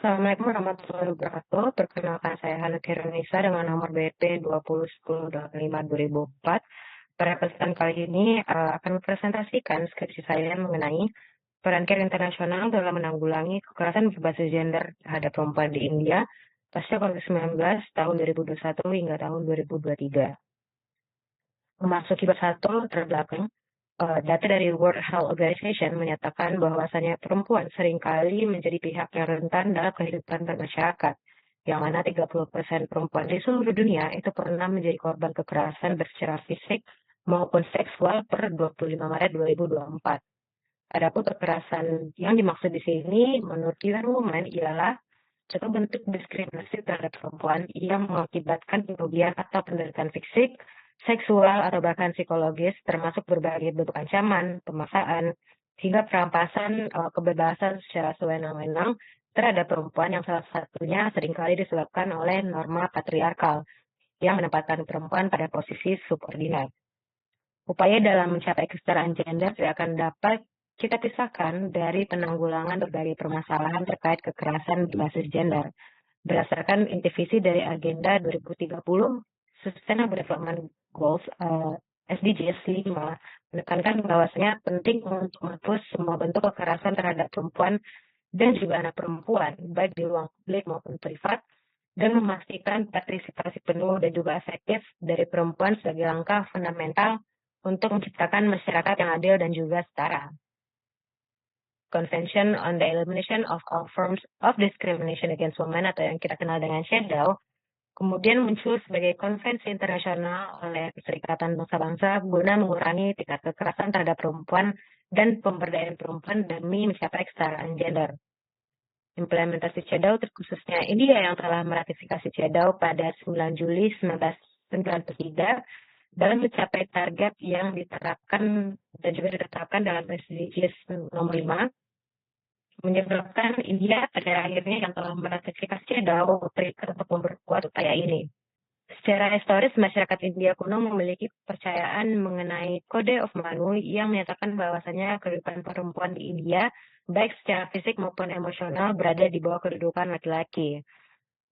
Assalamualaikum warahmatullahi wabarakatuh. Perkenalkan saya Hana Kiranisa dengan nomor BP 2010-85-2004. Pada kesempatan kali ini akan mempresentasikan skripsi saya mengenai peran CARE internasional dalam menanggulangi kekerasan berbasis gender terhadap perempuan di India pasca COVID-19 tahun 2021 hingga tahun 2023. Memasuki bab 1 terbelakang, data dari World Health Organization menyatakan bahwasannya perempuan seringkali menjadi pihak yang rentan dalam kehidupan bermasyarakat, yang mana 30% perempuan di seluruh dunia itu pernah menjadi korban kekerasan secara fisik maupun seksual per 25 Maret 2024. Adapun kekerasan yang dimaksud di sini menurut UN Women ialah suatu bentuk diskriminasi terhadap perempuan yang mengakibatkan kerugian atau penderitaan fisik, seksual, atau bahkan psikologis, termasuk berbagai bentuk ancaman, pemaksaan, hingga perampasan kebebasan secara sewenang-wenang terhadap perempuan yang salah satunya seringkali disebabkan oleh norma patriarkal yang menempatkan perempuan pada posisi subordinat. Upaya dalam mencapai kesetaraan gender tidak akan dapat kita pisahkan dari penanggulangan berbagai permasalahan terkait kekerasan berbasis gender. Berdasarkan visi dari Agenda 2030, Sustainable Development Goals, SDGs 5, menekankan bahwasanya penting untuk menghapus semua bentuk kekerasan terhadap perempuan dan juga anak perempuan, baik di ruang publik maupun privat, dan memastikan partisipasi penuh dan juga efektif dari perempuan sebagai langkah fundamental untuk menciptakan masyarakat yang adil dan juga setara. Convention on the Elimination of All Forms of Discrimination Against Women atau yang kita kenal dengan CEDAW, kemudian muncul sebagai konvensi internasional oleh Perserikatan Bangsa-Bangsa guna mengurangi tingkat kekerasan terhadap perempuan dan pemberdayaan perempuan demi mencapai kesetaraan gender. Implementasi CEDAW terkhususnya India yang telah meratifikasi CEDAW pada 9 Juli 1993 dalam mencapai target yang diterapkan dan juga ditetapkan dalam SDGs nomor 5, menyebabkan India pada akhirnya yang telah meratifikasi CEDAW terikat untuk memperkuat upaya ini. Secara historis, masyarakat India kuno memiliki kepercayaan mengenai Code of Manu yang menyatakan bahwasannya kehidupan perempuan di India, baik secara fisik maupun emosional, berada di bawah kedudukan laki-laki,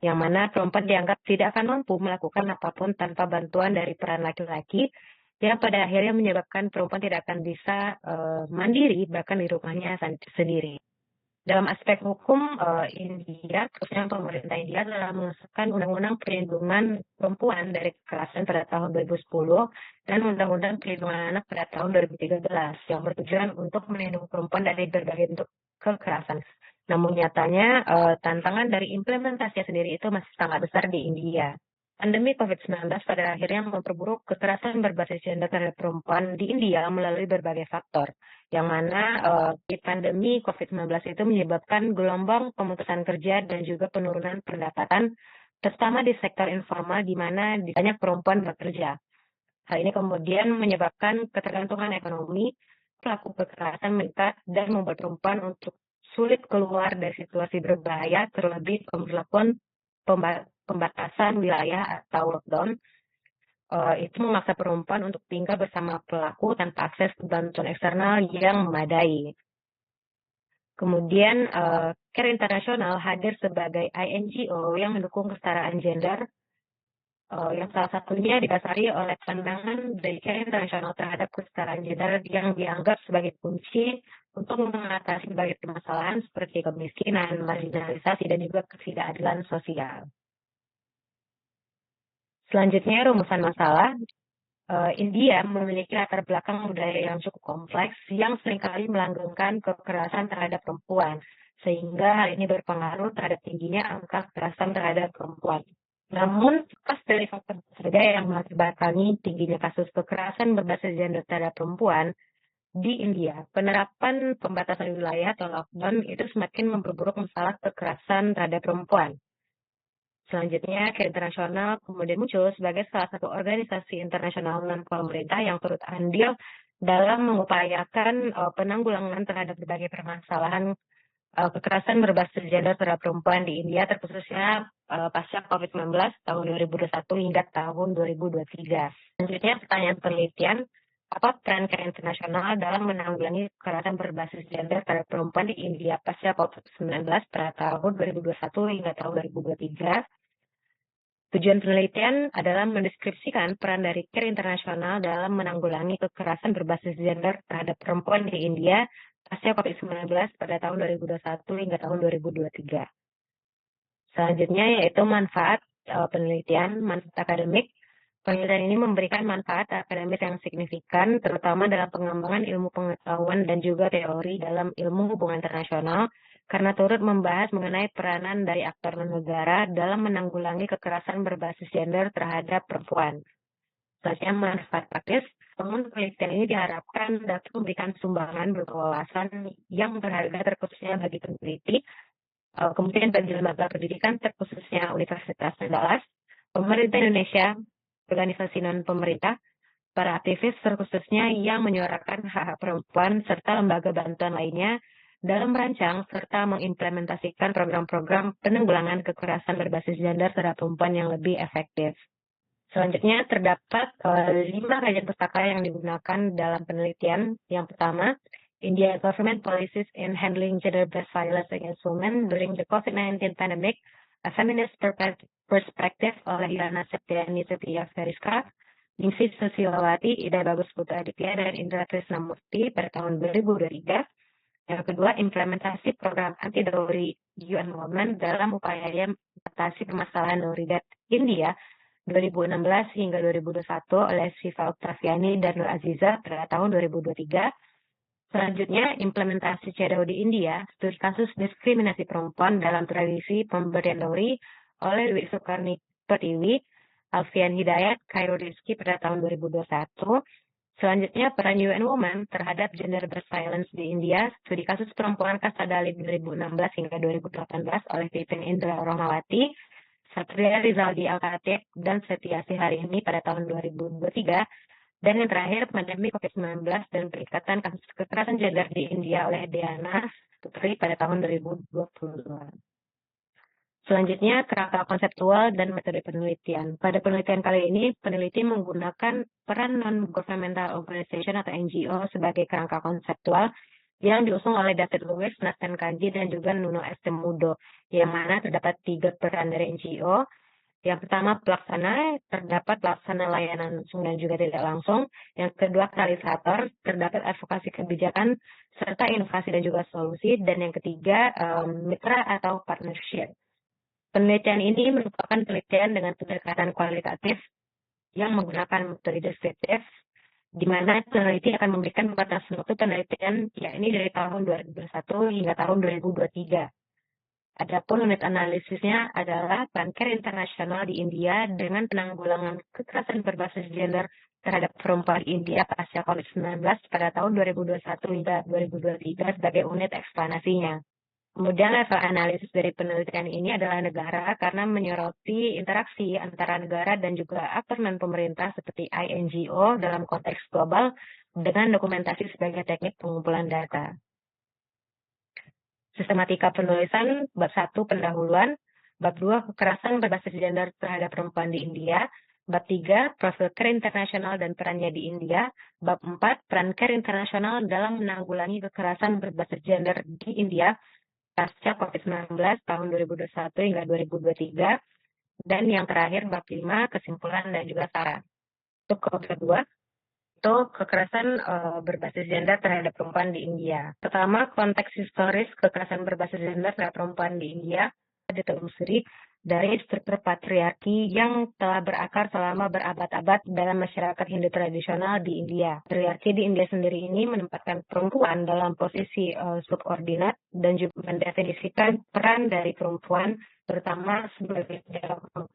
yang mana perempuan dianggap tidak akan mampu melakukan apapun tanpa bantuan dari peran laki-laki, yang pada akhirnya menyebabkan perempuan tidak akan bisa mandiri bahkan di rumahnya sendiri. Dalam aspek hukum, India, khususnya pemerintah India, telah mengesahkan Undang-Undang Perlindungan Perempuan dari Kekerasan pada tahun 2010 dan Undang-Undang Perlindungan Anak pada tahun 2013 yang bertujuan untuk melindungi perempuan dari berbagai bentuk kekerasan. Namun nyatanya, tantangan dari implementasinya sendiri itu masih sangat besar di India. Pandemi COVID-19 pada akhirnya memperburuk kekerasan berbasis gender terhadap perempuan di India melalui berbagai faktor, yang mana di pandemi COVID-19 itu menyebabkan gelombang pemutusan kerja dan juga penurunan pendapatan, terutama di sektor informal di mana banyak perempuan bekerja. Hal ini kemudian menyebabkan ketergantungan ekonomi, pelaku kekerasan meningkat, dan membuat perempuan untuk sulit keluar dari situasi berbahaya, terlebih pemberlakuan pembatasan wilayah atau lockdown. Itu memaksa perempuan untuk tinggal bersama pelaku tanpa akses ke bantuan eksternal yang memadai. Kemudian, CARE Internasional hadir sebagai INGO yang mendukung kesetaraan gender, yang salah satunya didasari oleh pandangan dari CARE Internasional terhadap kesetaraan gender yang dianggap sebagai kunci untuk mengatasi berbagai permasalahan seperti kemiskinan, marginalisasi, dan juga ketidakadilan sosial. Selanjutnya, rumusan masalah. India memiliki latar belakang budaya yang cukup kompleks yang seringkali melanggengkan kekerasan terhadap perempuan, sehingga hal ini berpengaruh terhadap tingginya angka kekerasan terhadap perempuan. Namun, lepas dari faktor saja yang mengakibatkan tingginya kasus kekerasan berbasis gender terhadap perempuan di India, penerapan pembatasan wilayah atau lockdown itu semakin memperburuk masalah kekerasan terhadap perempuan. Selanjutnya, CARE Internasional kemudian muncul sebagai salah satu organisasi internasional non-pemerintah yang turut andil dalam mengupayakan penanggulangan terhadap berbagai permasalahan kekerasan berbasis gender terhadap perempuan di India, terkhususnya pasca COVID-19 tahun 2021 hingga tahun 2023. Selanjutnya, pertanyaan penelitian, apa peran Care Internasional dalam menanggulangi kekerasan berbasis gender terhadap perempuan di India pasca COVID-19 pada tahun 2021 hingga tahun 2023. Tujuan penelitian adalah mendeskripsikan peran dari Care Internasional dalam menanggulangi kekerasan berbasis gender terhadap perempuan di India pasca COVID-19 pada tahun 2021 hingga tahun 2023. Selanjutnya yaitu manfaat penelitian, manfaat akademik. Penelitian ini memberikan manfaat akademis yang signifikan, terutama dalam pengembangan ilmu pengetahuan dan juga teori dalam ilmu hubungan internasional, karena turut membahas mengenai peranan dari aktor negara dalam menanggulangi kekerasan berbasis gender terhadap perempuan. Selanjutnya manfaat praktis. Temuan penelitian ini diharapkan dapat memberikan sumbangan berupa wawasan yang berharga terkhususnya bagi peneliti, kemudian bagi lembaga pendidikan terkhususnya Universitas Andalas, pemerintah Indonesia, organisasi non-pemerintah, para aktivis terkhususnya yang menyuarakan hak-hak perempuan, serta lembaga bantuan lainnya dalam merancang serta mengimplementasikan program-program penanggulangan kekerasan berbasis gender terhadap perempuan yang lebih efektif. Selanjutnya terdapat 5 kajian pustaka yang digunakan dalam penelitian. Yang pertama, India Government Policies in Handling Gender-Based Violence Against Women During the COVID-19 Pandemic, A Feminist Perspective oleh Ilana Septiani Setia Feriska, Ningsih Susilawati, Ida Bagus Putra Aditya, dan Indra Trisnamurti pada tahun 2023. Yang kedua, implementasi program anti-dowry UN Women dalam upaya mengatasi permasalahan dowry debt India 2016 hingga 2021 oleh Siva Oktaviani dan Nur Aziza pada tahun 2023. Selanjutnya, implementasi CEDAW di India, studi kasus diskriminasi perempuan dalam tradisi pemberian dowry oleh Dwi Soekarni Pertiwi, Alfian Hidayat, Khairul Rizki pada tahun 2021. Selanjutnya, peran UN Women terhadap gender-based violence di India, studi kasus perempuan Kasta Dalit 2016 hingga 2018 oleh Pipin Indra Rohmawati, Satria Rizaldi Al-Khatib, dan Setiasi hari ini pada tahun 2023. Dan yang terakhir, pandemi COVID-19 dan peningkatan kasus kekerasan gender di India oleh Diana Putri pada tahun 2022. Selanjutnya, kerangka konseptual dan metode penelitian. Pada penelitian kali ini, peneliti menggunakan peran non-governmental organization atau NGO sebagai kerangka konseptual yang diusung oleh David Lewis, Nathan Kanji, dan juga Nuno Estemudo, yang mana terdapat 3 peran dari NGO. Yang pertama, pelaksana, terdapat pelaksana layanan langsung dan juga tidak langsung. Yang kedua, katalisator, terdapat advokasi kebijakan, serta inovasi dan juga solusi. Dan yang ketiga, mitra atau partnership. Penelitian ini merupakan penelitian dengan pendekatan kualitatif yang menggunakan metode deskriptif, di mana peneliti akan memberikan batasan waktu penelitian, yakni dari tahun 2021 hingga tahun 2023. Adapun unit analisisnya adalah peran Care Internasional di India dengan penanggulangan kekerasan berbasis gender terhadap perempuan di India pasca COVID-19 pada tahun 2021 hingga 2023 sebagai unit eksplanasinya. Kemudian level analisis dari penelitian ini adalah negara karena menyoroti interaksi antara negara dan juga aktor non-pemerintah seperti INGO dalam konteks global dengan dokumentasi sebagai teknik pengumpulan data. Sistematika penulisan, bab 1 pendahuluan, bab 2 kekerasan berbasis gender terhadap perempuan di India, bab 3 profil Care Internasional dan perannya di India, bab 4 peran Care Internasional dalam menanggulangi kekerasan berbasis gender di India pasca COVID-19 tahun 2021 hingga 2023, dan yang terakhir bab 5 kesimpulan dan juga saran. Untuk bab kedua, itu kekerasan berbasis gender terhadap perempuan di India. Pertama, konteks historis kekerasan berbasis gender terhadap perempuan di India ditelusuri dari struktur patriarki yang telah berakar selama berabad-abad dalam masyarakat Hindu tradisional di India. Patriarki di India sendiri ini menempatkan perempuan dalam posisi subordinat dan juga mendefinisikan peran dari perempuan terutama sebagai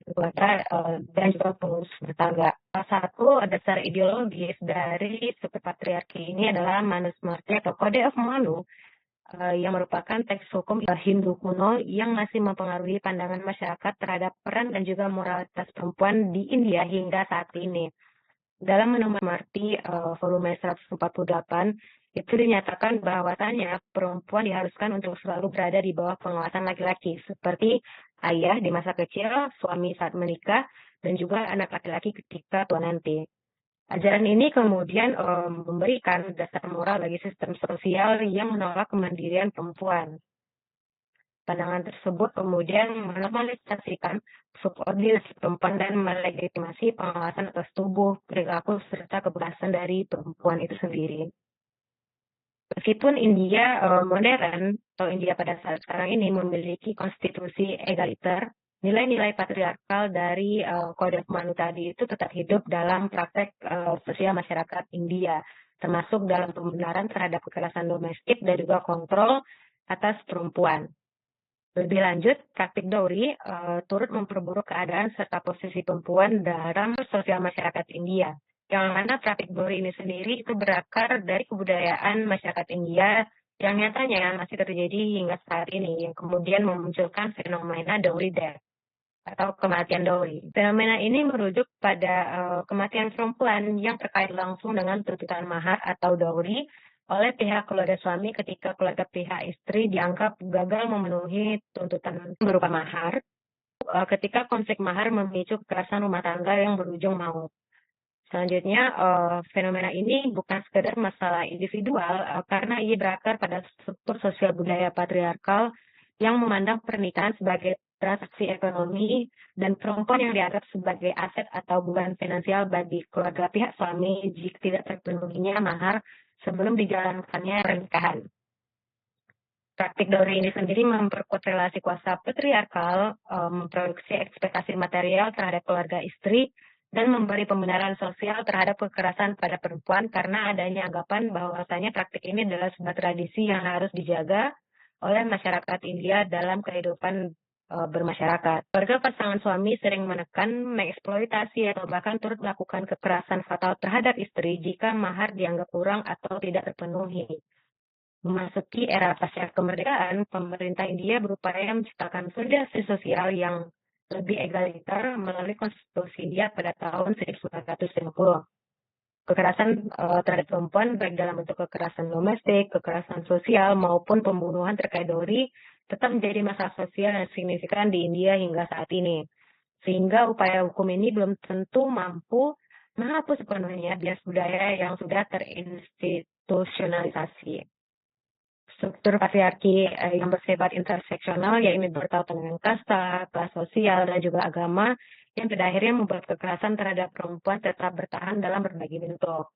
keluarga dan juga pengurus bertangga. Salah satu dasar ideologis dari struktur patriarki ini adalah Manusmriti atau Code of Manu, yang merupakan teks hukum Hindu kuno yang masih mempengaruhi pandangan masyarakat terhadap peran dan juga moralitas perempuan di India hingga saat ini. Dalam Manusmriti volume 148, itu dinyatakan bahwasannya perempuan diharuskan untuk selalu berada di bawah pengawasan laki-laki, seperti ayah di masa kecil, suami saat menikah, dan juga anak laki-laki ketika tua nanti. Ajaran ini kemudian memberikan dasar moral bagi sistem sosial yang menolak kemandirian perempuan. Pandangan tersebut kemudian menormalisasikan subordinasi perempuan dan melegitimasi pengawasan atas tubuh, perilaku, serta kebebasan dari perempuan itu sendiri. Meskipun India modern atau India pada saat sekarang ini memiliki konstitusi egaliter, nilai-nilai patriarkal dari kode Manu tadi itu tetap hidup dalam praktek sosial masyarakat India, termasuk dalam pembenaran terhadap kekerasan domestik dan juga kontrol atas perempuan. Lebih lanjut, praktik dowry turut memperburuk keadaan serta posisi perempuan dalam sosial masyarakat India. Yang mana praktik dowry ini sendiri itu berakar dari kebudayaan masyarakat India yang nyatanya masih terjadi hingga saat ini, yang kemudian memunculkan fenomena dowry death atau kematian dowry. Fenomena ini merujuk pada kematian perempuan yang terkait langsung dengan tuntutan mahar atau dowry oleh pihak keluarga suami ketika keluarga pihak istri dianggap gagal memenuhi tuntutan berupa mahar ketika konflik mahar memicu kekerasan rumah tangga yang berujung maut. Selanjutnya, fenomena ini bukan sekedar masalah individual karena ia berakar pada struktur sosial budaya patriarkal yang memandang pernikahan sebagai transaksi ekonomi dan perempuan yang dianggap sebagai aset atau beban finansial bagi keluarga pihak suami jika tidak terpenuhinya mahar sebelum dijalankannya pernikahan. Praktik dowry ini sendiri memperkuat relasi kuasa patriarkal, memproduksi ekspektasi material terhadap keluarga istri, dan memberi pembenaran sosial terhadap kekerasan pada perempuan karena adanya anggapan bahwasanya praktik ini adalah sebuah tradisi yang harus dijaga oleh masyarakat India dalam kehidupan bermasyarakat. Keluarga pasangan suami sering menekan, mengeksploitasi, atau bahkan turut melakukan kekerasan fatal terhadap istri jika mahar dianggap kurang atau tidak terpenuhi. Memasuki era pasca kemerdekaan, pemerintah India berupaya menciptakan fondasi sosial yang lebih egaliter melalui konstitusi India pada tahun 1950. Kekerasan terhadap perempuan baik dalam bentuk kekerasan domestik, kekerasan sosial, maupun pembunuhan terkait dowry tetap menjadi masalah sosial yang signifikan di India hingga saat ini. Sehingga upaya hukum ini belum tentu mampu menghapus sepenuhnya bias budaya yang sudah terinstitusionalisasi. Struktur patriarki yang bersifat interseksional, yaitu bertautan dengan kasta, kelas sosial, dan juga agama, yang pada akhirnya membuat kekerasan terhadap perempuan tetap bertahan dalam berbagai bentuk.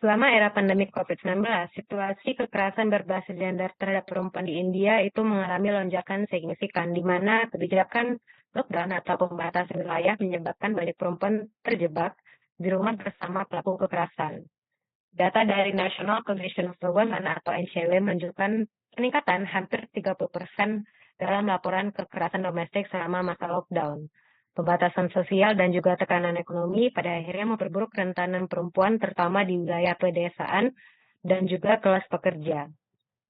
Selama era pandemi COVID-19, situasi kekerasan berbasis gender terhadap perempuan di India itu mengalami lonjakan signifikan, di mana kebijakan lockdown atau pembatasan wilayah menyebabkan banyak perempuan terjebak di rumah bersama pelaku kekerasan. Data dari National Commission for Women atau NCW menunjukkan peningkatan hampir 30% dalam laporan kekerasan domestik selama masa lockdown. Pembatasan sosial dan juga tekanan ekonomi pada akhirnya memperburuk kerentanan perempuan terutama di wilayah pedesaan dan juga kelas pekerja.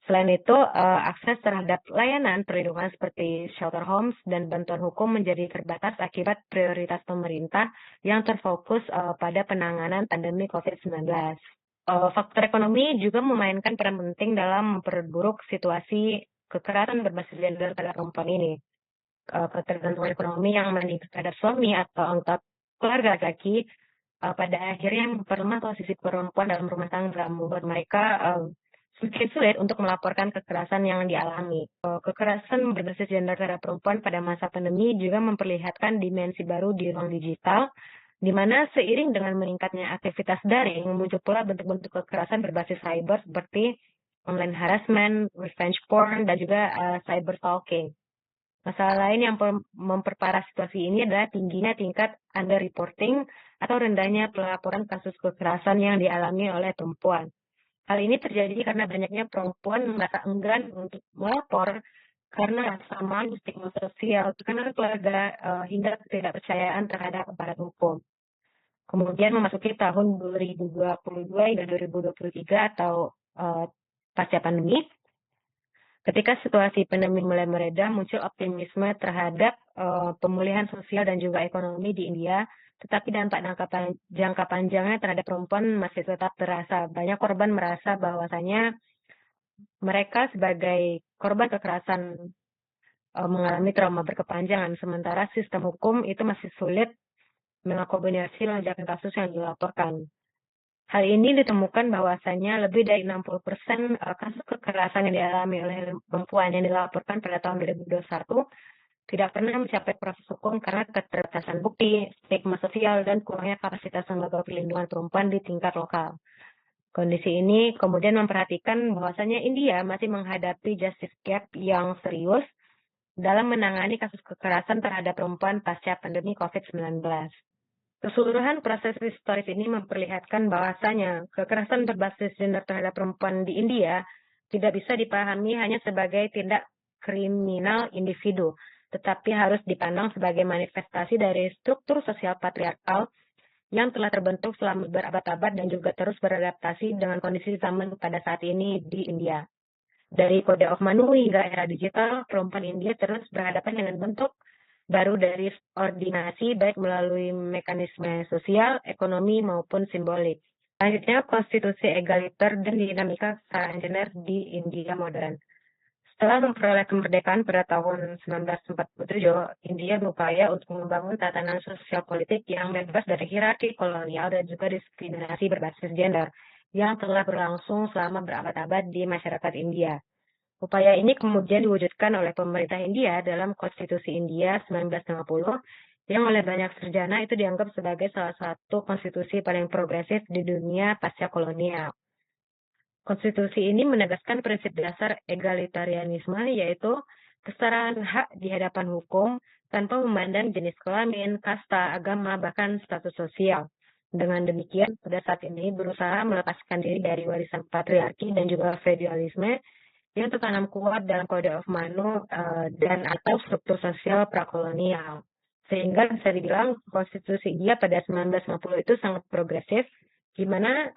Selain itu, akses terhadap layanan perlindungan seperti shelter homes dan bantuan hukum menjadi terbatas akibat prioritas pemerintah yang terfokus pada penanganan pandemi COVID-19. Faktor ekonomi juga memainkan peran penting dalam memperburuk situasi kekerasan berbasis gender pada perempuan ini. Ketergantungan ekonomi yang meningkat terhadap suami atau anggota keluarga laki pada akhirnya memperlemah posisi perempuan dalam rumah tangga, membuat mereka semakin sulit untuk melaporkan kekerasan yang dialami. Kekerasan berbasis gender terhadap perempuan pada masa pandemi juga memperlihatkan dimensi baru di ruang digital, di mana seiring dengan meningkatnya aktivitas daring, muncul pula bentuk-bentuk kekerasan berbasis cyber seperti online harassment, revenge porn, dan juga cyber stalking. Masalah lain yang memperparah situasi ini adalah tingginya tingkat underreporting atau rendahnya pelaporan kasus kekerasan yang dialami oleh perempuan. Hal ini terjadi karena banyaknya perempuan merasa enggan untuk melapor karena rasa malu, stigma sosial, tekanan keluarga, hingga ketidakpercayaan terhadap aparat hukum. Kemudian memasuki tahun 2022 hingga 2023 atau pasca pandemi, ketika situasi pandemi mulai mereda, muncul optimisme terhadap pemulihan sosial dan juga ekonomi di India, tetapi dampak jangka panjangnya terhadap perempuan masih tetap terasa. Banyak korban merasa bahwasanya mereka sebagai korban kekerasan mengalami trauma berkepanjangan, sementara sistem hukum itu masih sulit mengakomodasi lonjakan kasus yang dilaporkan. Hal ini ditemukan bahwasanya lebih dari 60% kasus kekerasan yang dialami oleh perempuan yang dilaporkan pada tahun 2021 tidak pernah mencapai proses hukum karena keterbatasan bukti, stigma sosial, dan kurangnya kapasitas lembaga perlindungan perempuan di tingkat lokal. Kondisi ini kemudian memperhatikan bahwasanya India masih menghadapi justice gap yang serius dalam menangani kasus kekerasan terhadap perempuan pasca pandemi COVID-19. Keseluruhan proses historis ini memperlihatkan bahwasanya kekerasan berbasis gender terhadap perempuan di India tidak bisa dipahami hanya sebagai tindak kriminal individu, tetapi harus dipandang sebagai manifestasi dari struktur sosial patriarkal yang telah terbentuk selama berabad-abad dan juga terus beradaptasi dengan kondisi zaman pada saat ini di India. Dari kode of Manu hingga era digital, perempuan India terus berhadapan dengan bentuk baru dari ordinasi baik melalui mekanisme sosial, ekonomi maupun simbolik. Selanjutnya, konstitusi egaliter dan dinamika kesetaraan gender di India modern. Setelah memperoleh kemerdekaan pada tahun 1947, India berupaya untuk membangun tatanan sosial politik yang bebas dari hierarki kolonial dan juga diskriminasi berbasis gender yang telah berlangsung selama berabad-abad di masyarakat India. Upaya ini kemudian diwujudkan oleh pemerintah India dalam Konstitusi India 1950 yang oleh banyak sarjana itu dianggap sebagai salah satu konstitusi paling progresif di dunia pasca kolonial. Konstitusi ini menegaskan prinsip dasar egalitarianisme, yaitu kesetaraan hak di hadapan hukum tanpa memandang jenis kelamin, kasta, agama, bahkan status sosial. Dengan demikian, pada saat ini berusaha melepaskan diri dari warisan patriarki dan juga feudalisme yang tertanam kuat dalam Code of Manu dan atau struktur sosial prakolonial. Sehingga bisa dibilang konstitusi India pada 1950 itu sangat progresif, di mana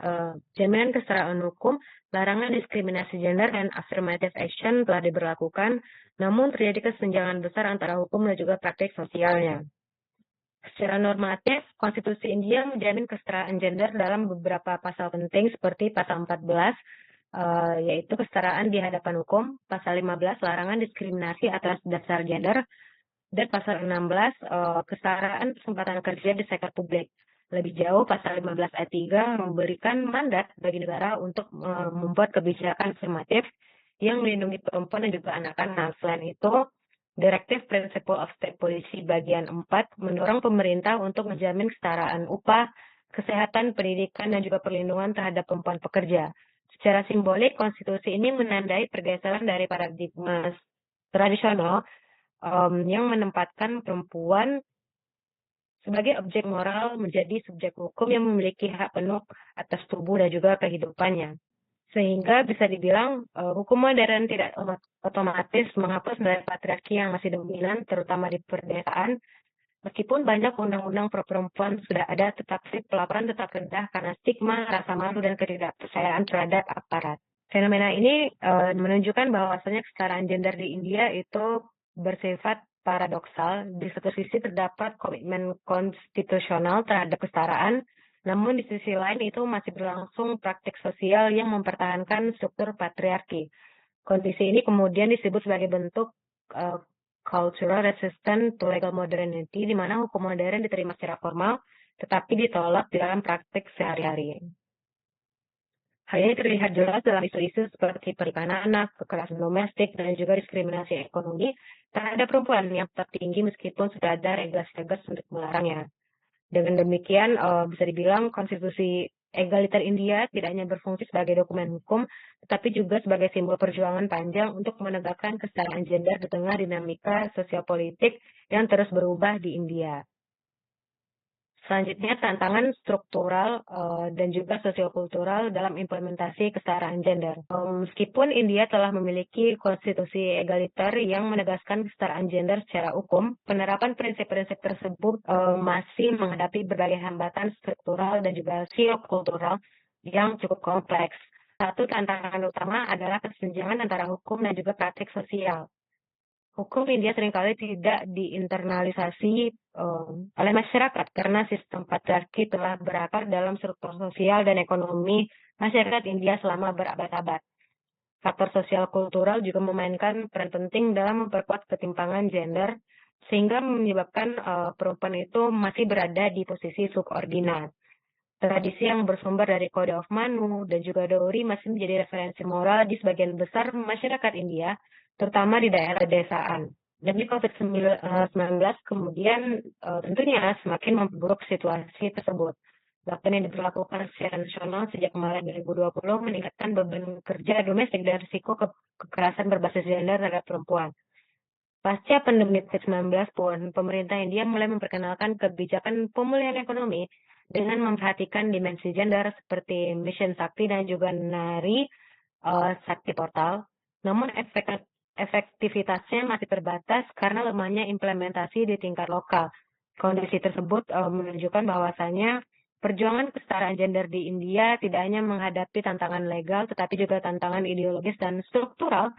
jaminan kesetaraan hukum, larangan diskriminasi gender, dan affirmative action telah diberlakukan, namun terjadi kesenjangan besar antara hukum dan juga praktik sosialnya. Secara normatif, konstitusi India menjamin kesetaraan gender dalam beberapa pasal penting seperti pasal 14, yaitu kesetaraan di hadapan hukum, pasal 15, larangan diskriminasi atas dasar gender, dan pasal 16, kesetaraan kesempatan kerja di sektor publik. Lebih jauh, pasal 15 ayat 3 memberikan mandat bagi negara untuk membuat kebijakan afirmatif yang melindungi perempuan dan juga anak-anak. Selain itu, Direktif Principle of State Policy bagian 4 mendorong pemerintah untuk menjamin kesetaraan upah, kesehatan, pendidikan, dan juga perlindungan terhadap perempuan pekerja. Secara simbolik, konstitusi ini menandai pergeseran dari paradigma tradisional yang menempatkan perempuan sebagai objek moral menjadi subjek hukum yang memiliki hak penuh atas tubuh dan juga kehidupannya. Sehingga bisa dibilang hukum modern tidak otomatis menghapus nilai patriarki yang masih dominan, terutama di perdesaan. Meskipun banyak undang-undang pro perempuan sudah ada, tetapi pelaporan tetap rendah karena stigma, rasa malu, dan ketidakpercayaan terhadap aparat. Fenomena ini menunjukkan bahwasannya kesetaraan gender di India itu bersifat paradoksal. Di satu sisi terdapat komitmen konstitusional terhadap kesetaraan, namun di sisi lain itu masih berlangsung praktik sosial yang mempertahankan struktur patriarki. Kondisi ini kemudian disebut sebagai bentuk cultural resistance to legal modernity, di mana hukum modern diterima secara formal, tetapi ditolak dalam praktik sehari-hari. Hal ini terlihat jelas dalam isu-isu seperti pernikahan anak, kekerasan domestik, dan juga diskriminasi ekonomi terhadap perempuan yang tetap tinggi meskipun sudah ada regulasi tegas untuk melarangnya. Dengan demikian, bisa dibilang konstitusi egaliter India tidak hanya berfungsi sebagai dokumen hukum, tetapi juga sebagai simbol perjuangan panjang untuk menegakkan kesetaraan gender di tengah dinamika sosial politik yang terus berubah di India. Selanjutnya, tantangan struktural dan juga sosiokultural dalam implementasi kesetaraan gender. Meskipun India telah memiliki konstitusi egaliter yang menegaskan kesetaraan gender secara hukum, penerapan prinsip-prinsip tersebut masih menghadapi berbagai hambatan struktural dan juga sosiokultural yang cukup kompleks. Satu tantangan utama adalah kesenjangan antara hukum dan juga praktik sosial. Hukum India seringkali tidak diinternalisasi oleh masyarakat karena sistem patriarki telah berakar dalam struktur sosial dan ekonomi masyarakat India selama berabad-abad. Faktor sosial kultural juga memainkan peran penting dalam memperkuat ketimpangan gender, sehingga menyebabkan perempuan itu masih berada di posisi subordinat. Tradisi yang bersumber dari Code of Manu dan juga Dowry masih menjadi referensi moral di sebagian besar masyarakat India, terutama di daerah pedesaan. Dan di COVID-19 kemudian tentunya semakin memperburuk situasi tersebut. Bahkan yang diberlakukan secara nasional sejak Maret 2020 meningkatkan beban kerja domestik dan risiko kekerasan berbasis gender terhadap perempuan. Pasca pandemi COVID-19 pun, pemerintah India mulai memperkenalkan kebijakan pemulihan ekonomi dengan memperhatikan dimensi gender seperti Mission Sakti dan juga Nari Sakti Portal. Namun efektivitasnya masih terbatas karena lemahnya implementasi di tingkat lokal. Kondisi tersebut menunjukkan bahwasannya perjuangan kesetaraan gender di India tidak hanya menghadapi tantangan legal, tetapi juga tantangan ideologis dan struktural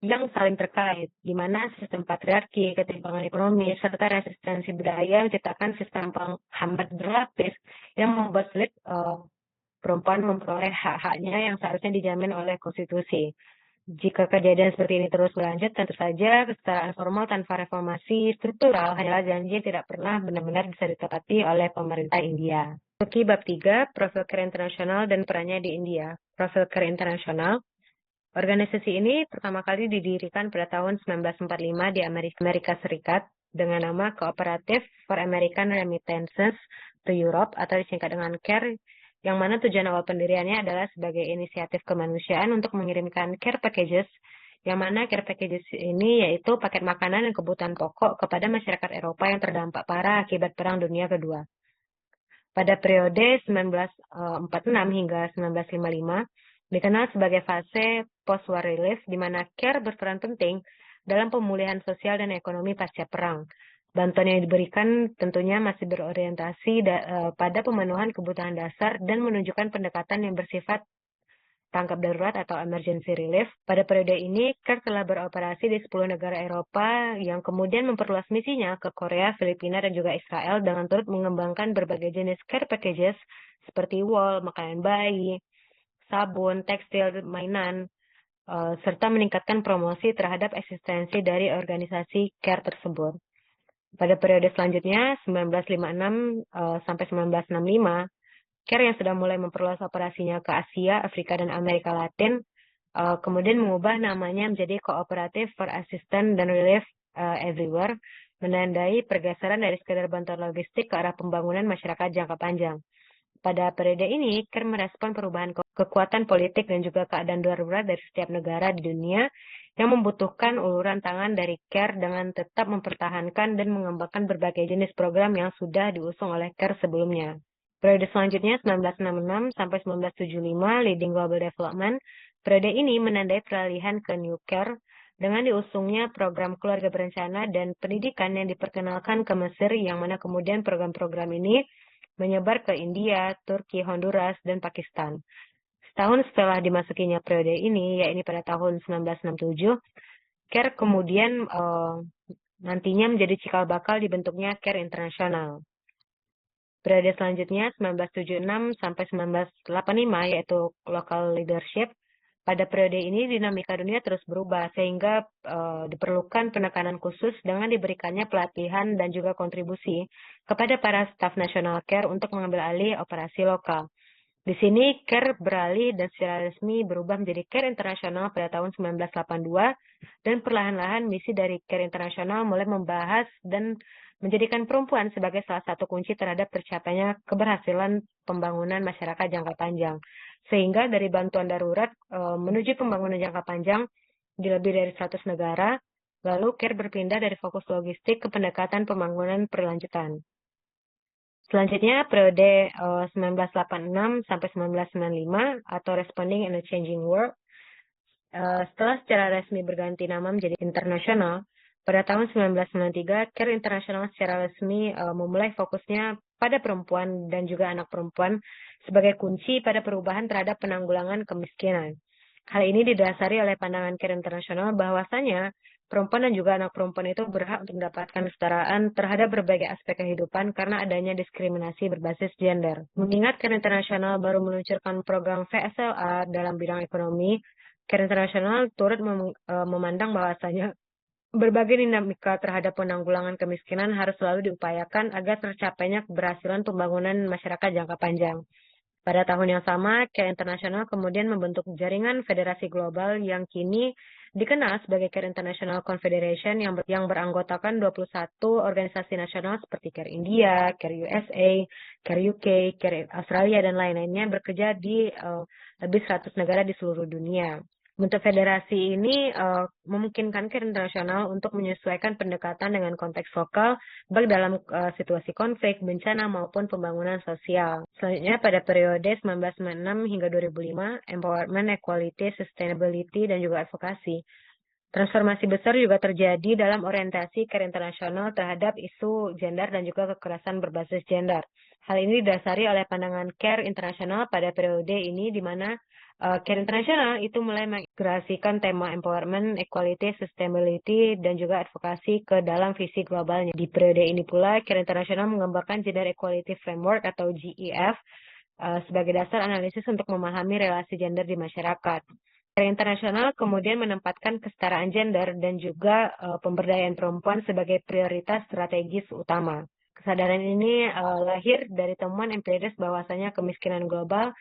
yang saling terkait, di mana sistem patriarki, ketimpangan ekonomi, serta resistensi budaya menciptakan sistem penghambat berlapis yang membuat sulit perempuan memperoleh hak-haknya yang seharusnya dijamin oleh konstitusi. Jika kejadian seperti ini terus berlanjut, tentu saja kesetaraan formal tanpa reformasi struktural hanyalah janji yang tidak pernah benar-benar bisa ditepati oleh pemerintah India. Oke, bab 3, Profil Care Internasional dan perannya di India. Profil Care Internasional. Organisasi ini pertama kali didirikan pada tahun 1945 di Amerika Serikat dengan nama Cooperative for American Remittances to Europe atau disingkat dengan CARE, yang mana tujuan awal pendiriannya adalah sebagai inisiatif kemanusiaan untuk mengirimkan care packages, yang mana care packages ini yaitu paket makanan dan kebutuhan pokok kepada masyarakat Eropa yang terdampak parah akibat Perang Dunia Kedua. Pada periode 1946 hingga 1955, dikenal sebagai fase post-war relief, di mana CARE berperan penting dalam pemulihan sosial dan ekonomi pasca perang. Bantuan yang diberikan tentunya masih berorientasi pada pemenuhan kebutuhan dasar dan menunjukkan pendekatan yang bersifat tangkap darurat atau emergency relief. Pada periode ini, CARE telah beroperasi di 10 negara Eropa yang kemudian memperluas misinya ke Korea, Filipina, dan juga Israel dengan turut mengembangkan berbagai jenis care packages seperti wol, makanan bayi, sabun, tekstil, mainan, serta meningkatkan promosi terhadap eksistensi dari organisasi CARE tersebut. Pada periode selanjutnya, 1956 sampai 1965, CARE yang sudah mulai memperluas operasinya ke Asia, Afrika, dan Amerika Latin, kemudian mengubah namanya menjadi Cooperative for Assistance and Relief Everywhere, menandai pergeseran dari sekedar bantuan logistik ke arah pembangunan masyarakat jangka panjang. Pada periode ini, CARE merespon perubahan kekuatan politik dan juga keadaan darurat dari setiap negara di dunia yang membutuhkan uluran tangan dari CARE dengan tetap mempertahankan dan mengembangkan berbagai jenis program yang sudah diusung oleh CARE sebelumnya. Periode selanjutnya 1966 sampai 1975, Leading Global Development. Periode ini menandai peralihan ke New CARE dengan diusungnya program keluarga berencana dan pendidikan yang diperkenalkan ke Mesir, yang mana kemudian program-program ini menyebar ke India, Turki, Honduras, dan Pakistan. Setahun setelah dimasukinya periode ini, yaitu pada tahun 1967, CARE kemudian nantinya menjadi cikal bakal dibentuknya CARE Internasional. Periode selanjutnya 1976 sampai 1985 yaitu Local Leadership. Pada periode ini dinamika dunia terus berubah sehingga diperlukan penekanan khusus dengan diberikannya pelatihan dan juga kontribusi kepada para staf nasional CARE untuk mengambil alih operasi lokal. Di sini CARE beralih dan secara resmi berubah menjadi CARE Internasional pada tahun 1982 dan perlahan-lahan misi dari CARE Internasional mulai membahas dan menjadikan perempuan sebagai salah satu kunci terhadap tercapainya keberhasilan pembangunan masyarakat jangka panjang. Sehingga dari bantuan darurat menuju pembangunan jangka panjang di lebih dari 100 negara, lalu CARE berpindah dari fokus logistik ke pendekatan pembangunan berlanjutan. Selanjutnya, periode 1986 sampai 1995 atau Responding in a Changing World. Setelah secara resmi berganti nama menjadi internasional, pada tahun 1993, CARE Internasional secara resmi memulai fokusnya pada perempuan dan juga anak perempuan sebagai kunci pada perubahan terhadap penanggulangan kemiskinan. Hal ini didasari oleh pandangan CARE Internasional bahwasanya perempuan dan juga anak perempuan itu berhak untuk mendapatkan kesetaraan terhadap berbagai aspek kehidupan karena adanya diskriminasi berbasis gender. Mengingat CARE Internasional baru meluncurkan program VSLA dalam bidang ekonomi, CARE Internasional turut memandang bahwasanya Berbagai dinamika terhadap penanggulangan kemiskinan harus selalu diupayakan agar tercapainya keberhasilan pembangunan masyarakat jangka panjang. Pada tahun yang sama, Care International kemudian membentuk jaringan federasi global yang kini dikenal sebagai Care International Confederation yang beranggotakan 21 organisasi nasional seperti Care India, Care USA, Care UK, Care Australia, dan lain-lainnya bekerja di lebih 100 negara di seluruh dunia. Bentuk federasi ini memungkinkan Care International untuk menyesuaikan pendekatan dengan konteks lokal, baik dalam situasi konflik, bencana, maupun pembangunan sosial. Selanjutnya, pada periode 1996 hingga 2005, Empowerment, Equality, Sustainability, dan juga advokasi. Transformasi besar juga terjadi dalam orientasi Care International terhadap isu gender dan juga kekerasan berbasis gender. Hal ini didasari oleh pandangan Care International pada periode ini di mana Care International itu mulai mengintegrasikan tema empowerment, equality, sustainability, dan juga advokasi ke dalam visi globalnya. Di periode ini pula, Care International mengembangkan Gender Equality Framework atau GEF sebagai dasar analisis untuk memahami relasi gender di masyarakat. Care International kemudian menempatkan kesetaraan gender dan juga pemberdayaan perempuan sebagai prioritas strategis utama. Kesadaran ini lahir dari temuan empiris bahwasanya kemiskinan global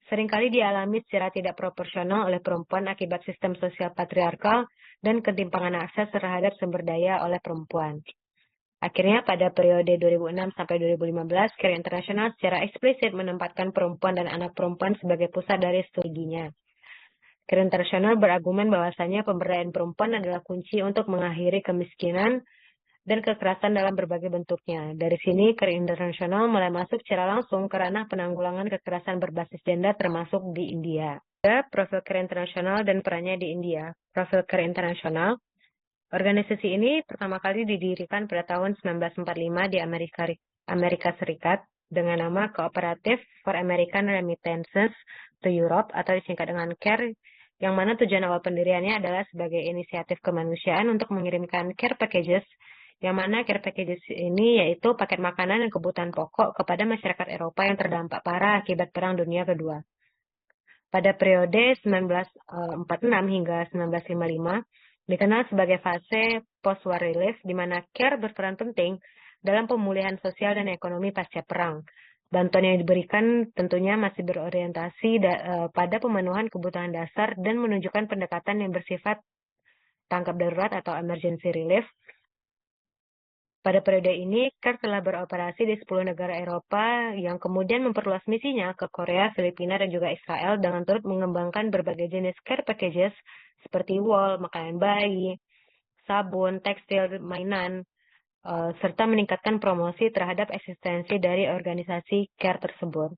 seringkali dialami secara tidak proporsional oleh perempuan akibat sistem sosial patriarkal dan ketimpangan akses terhadap sumber daya oleh perempuan. Akhirnya pada periode 2006 sampai 2015, Care International secara eksplisit menempatkan perempuan dan anak perempuan sebagai pusat dari studinya. Care International berargumen bahwasanya pemberdayaan perempuan adalah kunci untuk mengakhiri kemiskinan dan kekerasan dalam berbagai bentuknya. Dari sini, Care International mulai masuk secara langsung ke ranah penanggulangan kekerasan berbasis gender termasuk di India. Ada profil Care International dan perannya di India. Profil Care International, organisasi ini pertama kali didirikan pada tahun 1945 di Amerika Serikat dengan nama Cooperative for American Remittances to Europe atau disingkat dengan CARE, yang mana tujuan awal pendiriannya adalah sebagai inisiatif kemanusiaan untuk mengirimkan care packages, yang mana care packages ini yaitu paket makanan dan kebutuhan pokok kepada masyarakat Eropa yang terdampak parah akibat Perang Dunia Kedua. Pada periode 1946 hingga 1955, dikenal sebagai fase post-war relief, di mana care berperan penting dalam pemulihan sosial dan ekonomi pasca perang. Bantuan yang diberikan tentunya masih berorientasi pada pemenuhan kebutuhan dasar dan menunjukkan pendekatan yang bersifat tanggap darurat atau emergency relief. Pada periode ini, CARE telah beroperasi di 10 negara Eropa yang kemudian memperluas misinya ke Korea, Filipina, dan juga Israel dengan turut mengembangkan berbagai jenis care packages seperti wol, makanan bayi, sabun, tekstil, mainan, serta meningkatkan promosi terhadap eksistensi dari organisasi CARE tersebut.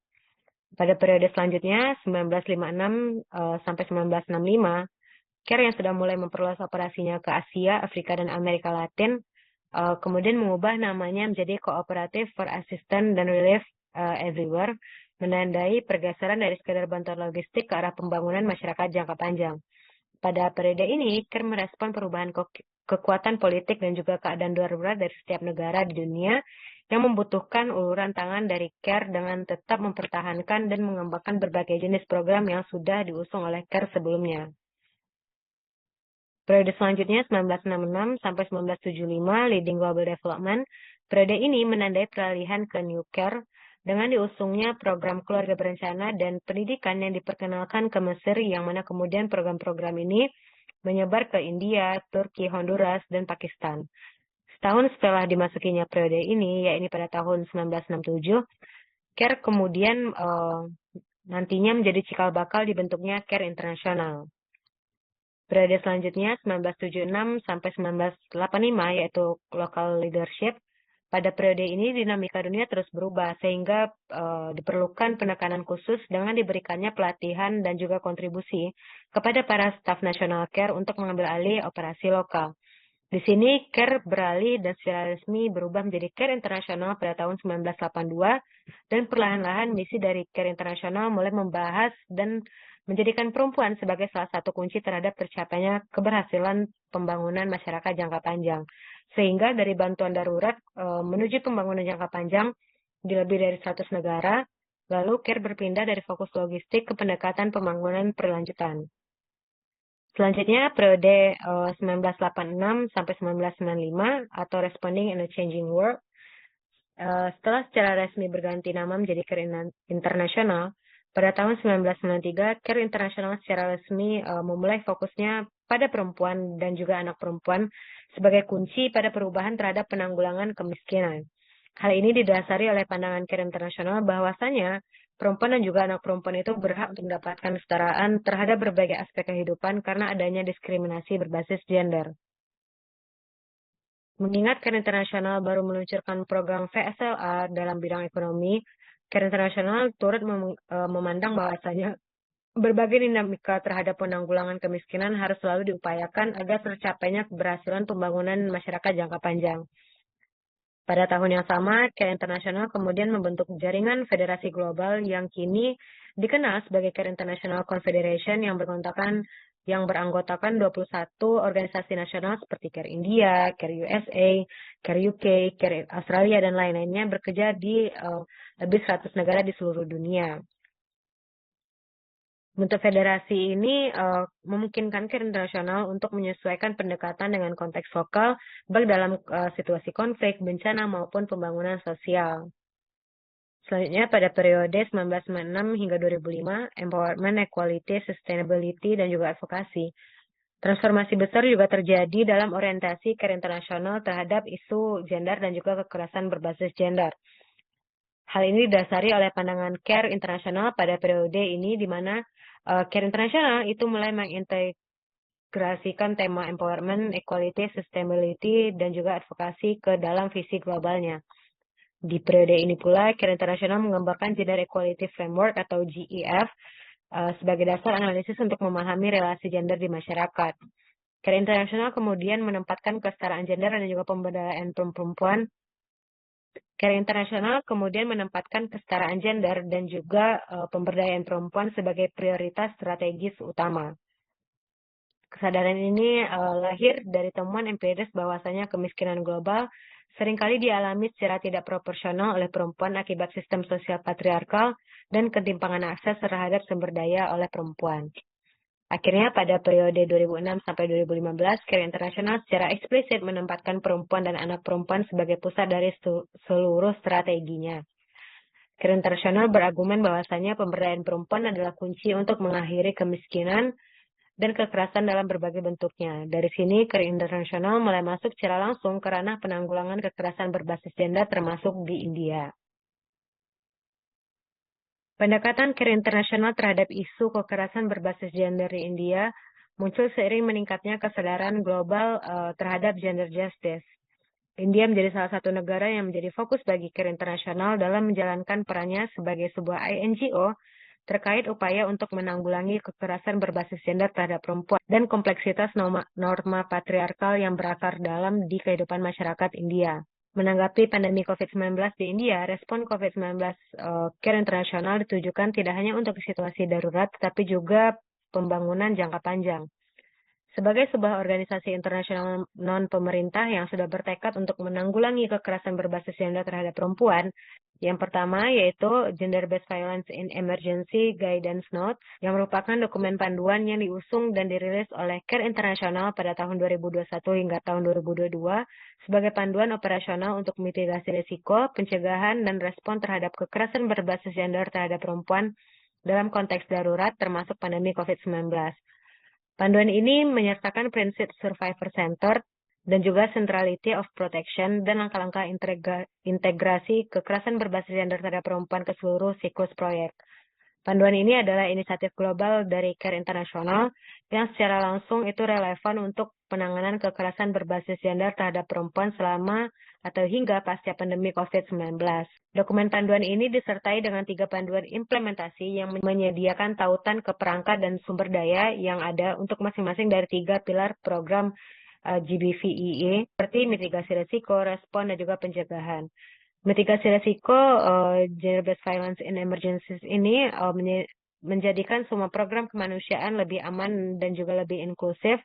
Pada periode selanjutnya, 1956 sampai 1965, CARE yang sudah mulai memperluas operasinya ke Asia, Afrika, dan Amerika Latin, kemudian mengubah namanya menjadi Cooperative for Assistance and Relief Everywhere, menandai pergeseran dari sekedar bantuan logistik ke arah pembangunan masyarakat jangka panjang. Pada periode ini, CARE merespon perubahan kekuatan politik dan juga keadaan darurat dari setiap negara di dunia yang membutuhkan uluran tangan dari CARE dengan tetap mempertahankan dan mengembangkan berbagai jenis program yang sudah diusung oleh CARE sebelumnya. Periode selanjutnya 1966 sampai 1975, Leading Global Development. Periode ini menandai peralihan ke New Care dengan diusungnya program keluarga berencana dan pendidikan yang diperkenalkan ke Mesir, yang mana kemudian program-program ini menyebar ke India, Turki, Honduras, dan Pakistan. Setahun setelah dimasukinya periode ini, yaitu pada tahun 1967, CARE kemudian nantinya menjadi cikal bakal dibentuknya CARE International. Periode selanjutnya 1976 sampai 1985 yaitu local leadership. Pada periode ini dinamika dunia terus berubah sehingga diperlukan penekanan khusus dengan diberikannya pelatihan dan juga kontribusi kepada para staf nasional CARE untuk mengambil alih operasi lokal. Di sini CARE beralih dan secara resmi berubah menjadi CARE International pada tahun 1982 dan perlahan-lahan misi dari CARE International mulai membahas dan menjadikan perempuan sebagai salah satu kunci terhadap tercapainya keberhasilan pembangunan masyarakat jangka panjang. Sehingga dari bantuan darurat menuju pembangunan jangka panjang di lebih dari 100 negara, lalu CARE berpindah dari fokus logistik ke pendekatan pembangunan berlanjutan. Selanjutnya, periode 1986 sampai 1995 atau Responding in a Changing World. Setelah secara resmi berganti nama menjadi CARE International, pada tahun 1993, CARE International secara resmi memulai fokusnya pada perempuan dan juga anak perempuan sebagai kunci pada perubahan terhadap penanggulangan kemiskinan. Hal ini didasari oleh pandangan CARE International bahwasanya perempuan dan juga anak perempuan itu berhak untuk mendapatkan kesetaraan terhadap berbagai aspek kehidupan karena adanya diskriminasi berbasis gender. Mengingat CARE International baru meluncurkan program VSLA dalam bidang ekonomi, CARE International turut memandang bahwasanya berbagai dinamika terhadap penanggulangan kemiskinan harus selalu diupayakan agar tercapainya keberhasilan pembangunan masyarakat jangka panjang. Pada tahun yang sama, CARE International kemudian membentuk jaringan federasi global yang kini dikenal sebagai CARE International Confederation yang beranggotakan 21 organisasi nasional seperti CARE India, CARE USA, CARE UK, CARE Australia, dan lain-lainnya bekerja di lebih 100 negara di seluruh dunia. Bentuk federasi ini memungkinkan CARE International untuk menyesuaikan pendekatan dengan konteks lokal, baik dalam situasi konflik, bencana, maupun pembangunan sosial. Selanjutnya, pada periode 1996 hingga 2005, Empowerment, Equality, Sustainability, dan juga advokasi. Transformasi besar juga terjadi dalam orientasi CARE International terhadap isu gender dan juga kekerasan berbasis gender. Hal ini didasari oleh pandangan CARE International pada periode ini di mana CARE International itu mulai mengintegrasikan tema empowerment, equality, sustainability, dan juga advokasi ke dalam visi globalnya. Di periode ini pula, CARE International mengembangkan Gender Equality Framework atau GEF sebagai dasar analisis untuk memahami relasi gender di masyarakat. CARE International kemudian menempatkan kesetaraan gender dan juga pemberdayaan perempuan. CARE International kemudian menempatkan kesetaraan gender dan juga pemberdayaan perempuan sebagai prioritas strategis utama. Kesadaran ini lahir dari temuan empiris bahwasanya kemiskinan global seringkali dialami secara tidak proporsional oleh perempuan akibat sistem sosial patriarkal dan ketimpangan akses terhadap sumber daya oleh perempuan. Akhirnya pada periode 2006 sampai 2015, CARE International secara eksplisit menempatkan perempuan dan anak perempuan sebagai pusat dari seluruh strateginya. CARE International berargumen bahwasanya pemberdayaan perempuan adalah kunci untuk mengakhiri kemiskinan dan kekerasan dalam berbagai bentuknya. Dari sini, CARE International mulai masuk secara langsung ke ranah penanggulangan kekerasan berbasis gender termasuk di India. Pendekatan CARE International terhadap isu kekerasan berbasis gender di India muncul seiring meningkatnya kesadaran global terhadap gender justice. India menjadi salah satu negara yang menjadi fokus bagi CARE International dalam menjalankan perannya sebagai sebuah NGO terkait upaya untuk menanggulangi kekerasan berbasis gender terhadap perempuan dan kompleksitas norma patriarkal yang berakar dalam di kehidupan masyarakat India. Menanggapi pandemi COVID-19 di India, respon COVID-19 CARE International ditujukan tidak hanya untuk situasi darurat, tetapi juga pembangunan jangka panjang. Sebagai sebuah organisasi internasional non-pemerintah yang sudah bertekad untuk menanggulangi kekerasan berbasis gender terhadap perempuan, yang pertama yaitu Gender-Based Violence in Emergency Guidance Notes, yang merupakan dokumen panduan yang diusung dan dirilis oleh CARE International pada tahun 2021 hingga tahun 2022 sebagai panduan operasional untuk mitigasi risiko, pencegahan, dan respon terhadap kekerasan berbasis gender terhadap perempuan dalam konteks darurat termasuk pandemi COVID-19. Panduan ini menyertakan prinsip survivor-centered dan juga centrality of protection dan langkah-langkah integrasi kekerasan berbasis gender terhadap perempuan ke seluruh siklus proyek. Panduan ini adalah inisiatif global dari CARE International yang secara langsung itu relevan untuk penanganan kekerasan berbasis gender terhadap perempuan selama atau hingga pasca pandemi COVID-19. Dokumen panduan ini disertai dengan 3 panduan implementasi yang menyediakan tautan ke perangkat dan sumber daya yang ada untuk masing-masing dari 3 pilar program GBVIE, seperti mitigasi risiko, respon, dan juga pencegahan. Mitigasi risiko gender-based violence in emergencies ini menjadikan semua program kemanusiaan lebih aman dan juga lebih inklusif,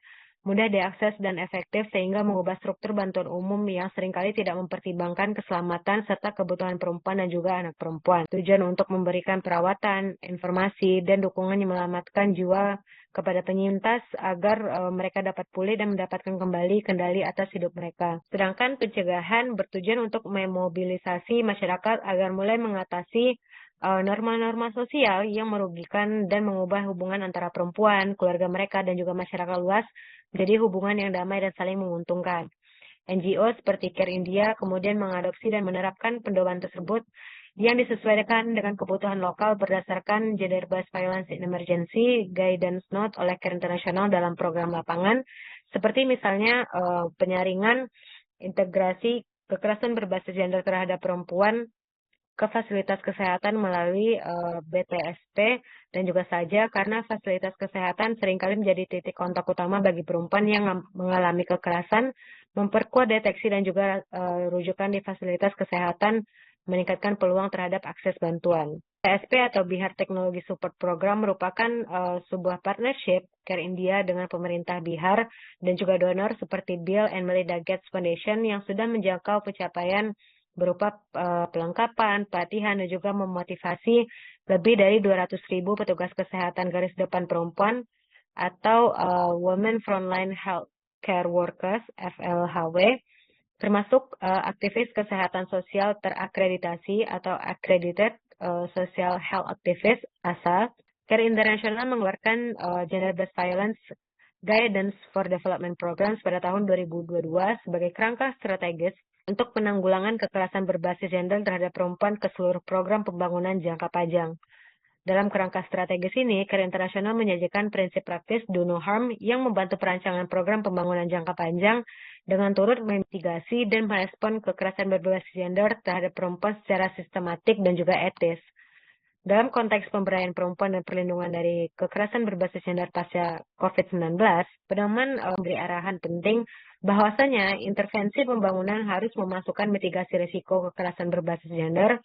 mudah diakses dan efektif sehingga mengubah struktur bantuan umum yang seringkali tidak mempertimbangkan keselamatan serta kebutuhan perempuan dan juga anak perempuan. Tujuan untuk memberikan perawatan, informasi, dan dukungan yang menyelamatkan jiwa kepada penyintas agar mereka dapat pulih dan mendapatkan kembali kendali atas hidup mereka. Sedangkan pencegahan bertujuan untuk memobilisasi masyarakat agar mulai mengatasi norma-norma sosial yang merugikan dan mengubah hubungan antara perempuan, keluarga mereka, dan juga masyarakat luas menjadi hubungan yang damai dan saling menguntungkan. NGO seperti Care India kemudian mengadopsi dan menerapkan pedoman tersebut yang disesuaikan dengan kebutuhan lokal berdasarkan Gender-Based Violence in Emergency Guidance Note oleh Care International dalam program lapangan, seperti misalnya penyaringan integrasi kekerasan berbasis gender terhadap perempuan ke fasilitas kesehatan melalui BTSP dan juga saja karena fasilitas kesehatan seringkali menjadi titik kontak utama bagi perempuan yang mengalami kekerasan, memperkuat deteksi dan juga rujukan di fasilitas kesehatan, meningkatkan peluang terhadap akses bantuan. BTSP atau Bihar Technology Support Program merupakan sebuah partnership Care India dengan pemerintah Bihar dan juga donor seperti Bill and Melinda Gates Foundation yang sudah menjangkau pencapaian berupa pelengkapan, pelatihan, dan juga memotivasi lebih dari 200.000 petugas kesehatan garis depan perempuan atau Women Frontline Health Care Workers, FLHW, termasuk aktivis kesehatan sosial terakreditasi atau Accredited Social Health Activist, ASA. Care International mengeluarkan Gender-Based Violence Guidance for Development Programs pada tahun 2022 sebagai kerangka strategis untuk penanggulangan kekerasan berbasis gender terhadap perempuan ke seluruh program pembangunan jangka panjang. Dalam kerangka strategis ini, Care International menyajikan prinsip praktis do no harm yang membantu perancangan program pembangunan jangka panjang dengan turut memitigasi dan merespon kekerasan berbasis gender terhadap perempuan secara sistematik dan juga etis. Dalam konteks pemberdayaan perempuan dan perlindungan dari kekerasan berbasis gender pasca COVID-19, pedoman memberi arahan penting bahwasanya intervensi pembangunan harus memasukkan mitigasi risiko kekerasan berbasis gender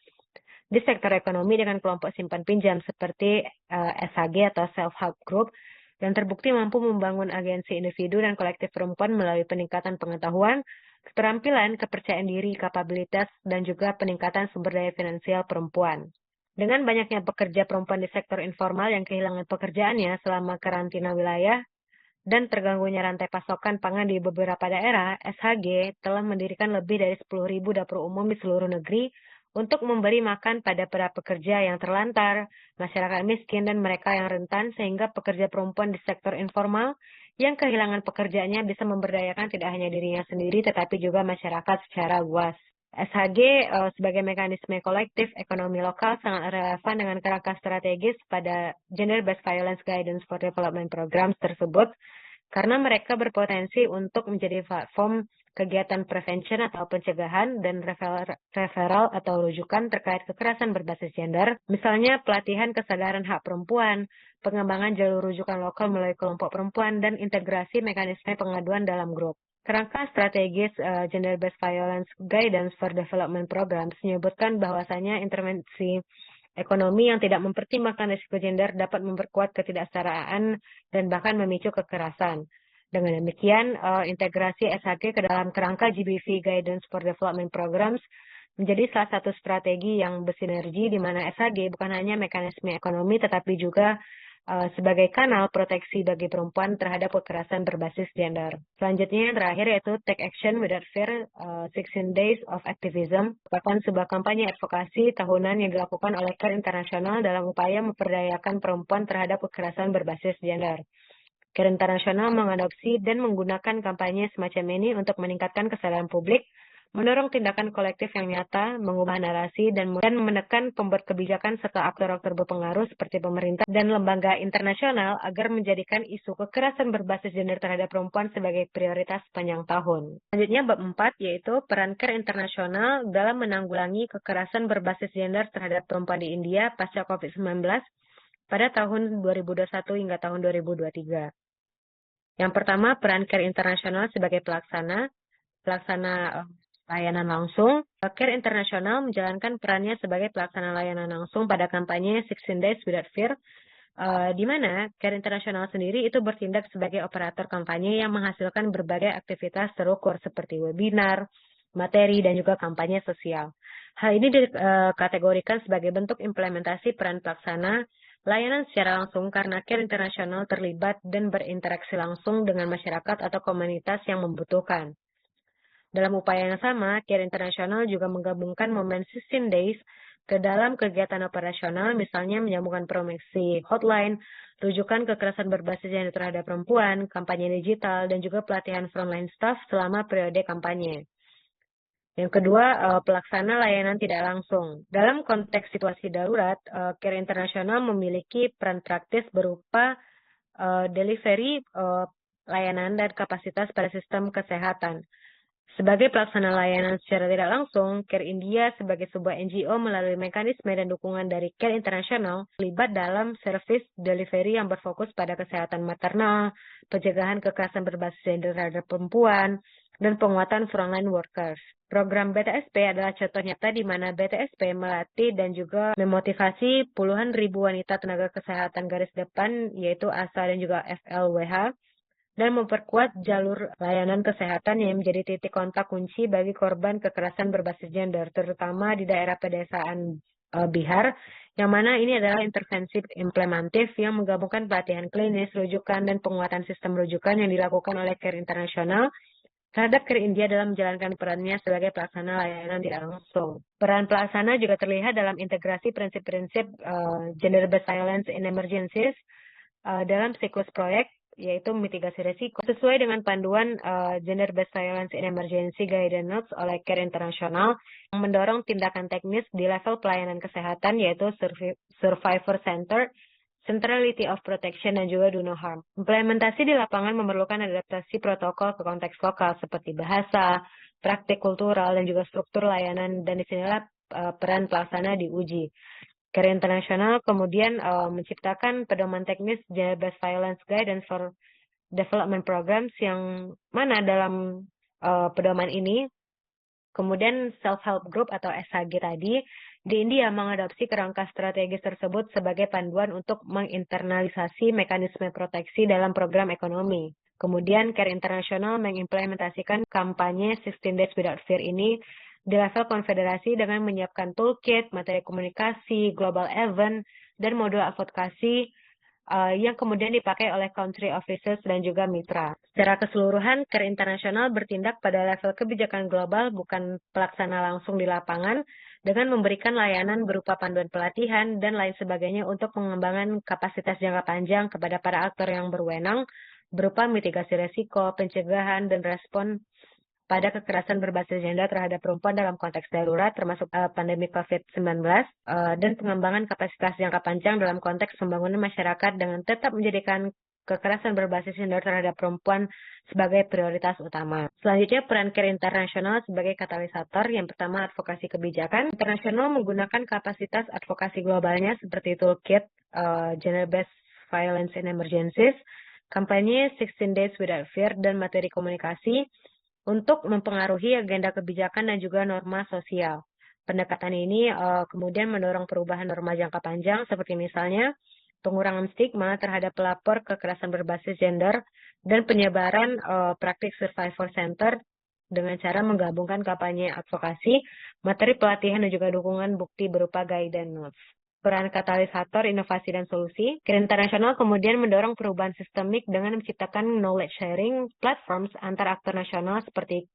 di sektor ekonomi dengan kelompok simpan pinjam seperti SHG atau Self-Help Group yang terbukti mampu membangun agensi individu dan kolektif perempuan melalui peningkatan pengetahuan, keterampilan, kepercayaan diri, kapabilitas, dan juga peningkatan sumber daya finansial perempuan. Dengan banyaknya pekerja perempuan di sektor informal yang kehilangan pekerjaannya selama karantina wilayah dan terganggunya rantai pasokan pangan di beberapa daerah, SHG telah mendirikan lebih dari 10.000 dapur umum di seluruh negeri untuk memberi makan pada para pekerja yang terlantar, masyarakat miskin, dan mereka yang rentan sehingga pekerja perempuan di sektor informal yang kehilangan pekerjaannya bisa memberdayakan tidak hanya dirinya sendiri tetapi juga masyarakat secara luas. SHG sebagai mekanisme kolektif ekonomi lokal sangat relevan dengan kerangka strategis pada Gender-Based Violence Guidance for Development Programs tersebut karena mereka berpotensi untuk menjadi platform kegiatan prevention atau pencegahan dan referral atau rujukan terkait kekerasan berbasis gender, misalnya pelatihan kesadaran hak perempuan, pengembangan jalur rujukan lokal melalui kelompok perempuan, dan integrasi mekanisme pengaduan dalam grup. Kerangka strategis Gender-Based Violence Guidance for Development Programs menyebutkan bahwasanya intervensi ekonomi yang tidak mempertimbangkan risiko gender dapat memperkuat ketidaksetaraan dan bahkan memicu kekerasan. Dengan demikian, integrasi SHG ke dalam kerangka GBV Guidance for Development Programs menjadi salah satu strategi yang bersinergi di mana SHG bukan hanya mekanisme ekonomi tetapi juga sebagai kanal proteksi bagi perempuan terhadap kekerasan berbasis gender. Selanjutnya yang terakhir yaitu Take Action Without Fear, 16 Days of Activism, merupakan sebuah kampanye advokasi tahunan yang dilakukan oleh Care International dalam upaya memperdayakan perempuan terhadap kekerasan berbasis gender. Care International mengadopsi dan menggunakan kampanye semacam ini untuk meningkatkan kesadaran publik, mendorong tindakan kolektif yang nyata, mengubah narasi, dan menekan pembuat kebijakan serta aktor-aktor berpengaruh seperti pemerintah dan lembaga internasional agar menjadikan isu kekerasan berbasis gender terhadap perempuan sebagai prioritas sepanjang tahun. Selanjutnya bab 4 yaitu peran Care Internasional dalam menanggulangi kekerasan berbasis gender terhadap perempuan di India pasca COVID-19 pada tahun 2021 hingga tahun 2023. Yang pertama, peran Care Internasional sebagai pelaksana layanan langsung. Care International menjalankan perannya sebagai pelaksana layanan langsung pada kampanye 16 Days Without Fear di mana Care International sendiri itu bertindak sebagai operator kampanye yang menghasilkan berbagai aktivitas terukur seperti webinar, materi, dan juga kampanye sosial. Hal ini dikategorikan sebagai bentuk implementasi peran pelaksana layanan secara langsung karena Care International terlibat dan berinteraksi langsung dengan masyarakat atau komunitas yang membutuhkan. Dalam upaya yang sama, Care International juga menggabungkan momen 16 Days ke dalam kegiatan operasional, misalnya menyambungkan promosi hotline, rujukan kekerasan berbasis gender terhadap perempuan, kampanye digital, dan juga pelatihan frontline staff selama periode kampanye. Yang kedua, pelaksana layanan tidak langsung. Dalam konteks situasi darurat, Care International memiliki peran praktis berupa delivery layanan dan kapasitas pada sistem kesehatan. Sebagai pelaksana layanan secara tidak langsung, Care India sebagai sebuah NGO melalui mekanisme dan dukungan dari Care International terlibat dalam service delivery yang berfokus pada kesehatan maternal, pencegahan kekerasan berbasis gender terhadap perempuan, dan penguatan frontline workers. Program BTSP adalah contoh nyata di mana BTSP melatih dan juga memotivasi puluhan ribu wanita tenaga kesehatan garis depan, yaitu ASA dan juga FLWH, dan memperkuat jalur layanan kesehatan yang menjadi titik kontak kunci bagi korban kekerasan berbasis gender, terutama di daerah pedesaan Bihar, yang mana ini adalah intervensi implementatif yang menggabungkan pelatihan klinis, rujukan, dan penguatan sistem rujukan yang dilakukan oleh Care International terhadap Care India dalam menjalankan perannya sebagai pelaksana layanan tidak langsung. Peran pelaksana juga terlihat dalam integrasi prinsip-prinsip gender-based violence in emergencies dalam siklus proyek, yaitu mitigasi risiko, sesuai dengan panduan Gender-Based Violence in Emergency Guidance Notes oleh Care International, yang mendorong tindakan teknis di level pelayanan kesehatan, yaitu Survivor Center, Centrality of Protection, dan juga Do No Harm. Implementasi di lapangan memerlukan adaptasi protokol ke konteks lokal seperti bahasa, praktik kultural, dan juga struktur layanan, dan disinilah peran pelaksana diuji. Care International kemudian menciptakan pedoman teknis Gender-Based Violence Guidance for Development Programs yang mana dalam pedoman ini kemudian self-help group atau SHG tadi di India mengadopsi kerangka strategis tersebut sebagai panduan untuk menginternalisasi mekanisme proteksi dalam program ekonomi. Kemudian Care International mengimplementasikan kampanye 16 Days Without Fear ini di level konfederasi dengan menyiapkan toolkit, materi komunikasi, global event, dan modul advokasi yang kemudian dipakai oleh country officers dan juga mitra. Secara keseluruhan, Care International bertindak pada level kebijakan global, bukan pelaksana langsung di lapangan, dengan memberikan layanan berupa panduan pelatihan dan lain sebagainya untuk pengembangan kapasitas jangka panjang kepada para aktor yang berwenang, berupa mitigasi risiko, pencegahan, dan respon pada kekerasan berbasis gender terhadap perempuan dalam konteks darurat, termasuk pandemi COVID-19, dan pengembangan kapasitas jangka panjang dalam konteks pembangunan masyarakat dengan tetap menjadikan kekerasan berbasis gender terhadap perempuan sebagai prioritas utama. Selanjutnya, peran Care International sebagai katalisator. Yang pertama, advokasi kebijakan. Internasional menggunakan kapasitas advokasi globalnya seperti toolkit, Gender-Based Violence in Emergencies, kampanye 16 Days Without Fear, dan materi komunikasi untuk mempengaruhi agenda kebijakan dan juga norma sosial. Pendekatan ini kemudian mendorong perubahan norma jangka panjang seperti misalnya pengurangan stigma terhadap pelapor kekerasan berbasis gender dan penyebaran praktik survivor center dengan cara menggabungkan kampanye advokasi, materi pelatihan, dan juga dukungan bukti berupa guidance notes. Peran katalisator inovasi dan solusi, Care International kemudian mendorong perubahan sistemik dengan menciptakan knowledge sharing platforms antar aktor nasional seperti